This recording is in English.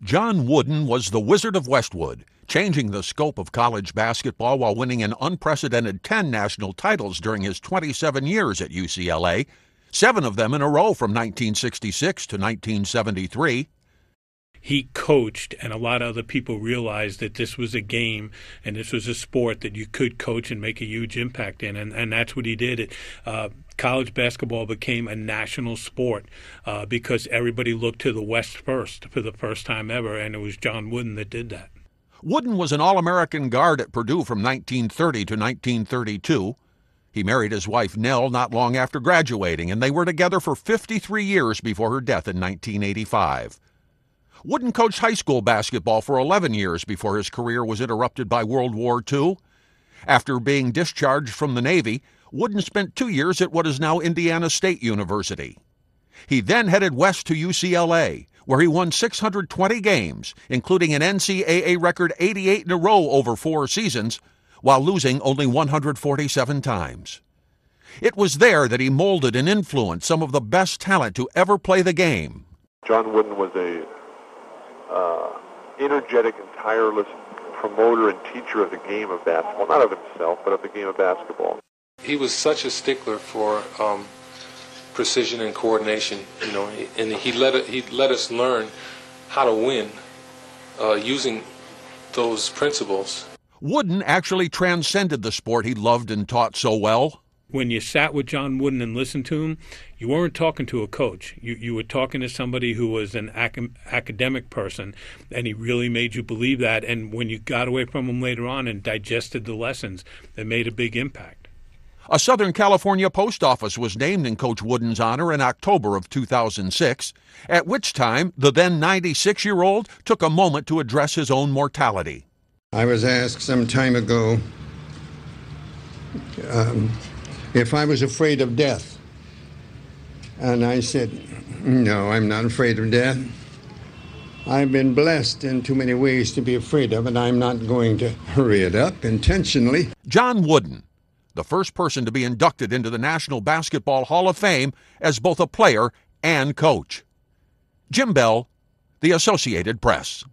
John Wooden was the Wizard of Westwood, changing the scope of college basketball while winning an unprecedented 10 national titles during his 27 years at UCLA, 7 of them in a row from 1966 to 1973. He coached, and a lot of other people realized that this was a game and this was a sport that you could coach and make a huge impact in, and that's what he did. College basketball became a national sport because everybody looked to the West first for the first time ever, and it was John Wooden that did that. Wooden was an All-American guard at Purdue from 1930 to 1932. He married his wife Nell not long after graduating, and they were together for 53 years before her death in 1985. Wooden coached high school basketball for 11 years before his career was interrupted by World War II. After being discharged from the Navy, Wooden spent 2 years at what is now Indiana State University. He then headed west to UCLA, where he won 620 games, including an NCAA record 88 in a row over 4 seasons, while losing only 147 times. It was there that he molded and influenced some of the best talent to ever play the game. John Wooden was a energetic and tireless promoter and teacher of the game of basketball, not of himself, but of the game of basketball. He was such a stickler for precision and coordination, and he let us learn how to win using those principles. Wooden actually transcended the sport he loved and taught so well. When you sat with John Wooden and listened to him, you weren't talking to a coach. You were talking to somebody who was an academic person, and he really made you believe that. And when you got away from him later on and digested the lessons, it made a big impact. A Southern California post office was named in Coach Wooden's honor in October of 2006, at which time the then 96-year-old took a moment to address his own mortality. I was asked some time ago if I was afraid of death. And I said, no, I'm not afraid of death. I've been blessed in too many ways to be afraid of it. I'm not going to hurry it up intentionally. John Wooden, the first person to be inducted into the National Basketball Hall of Fame as both a player and coach. Jim Bell, The Associated Press.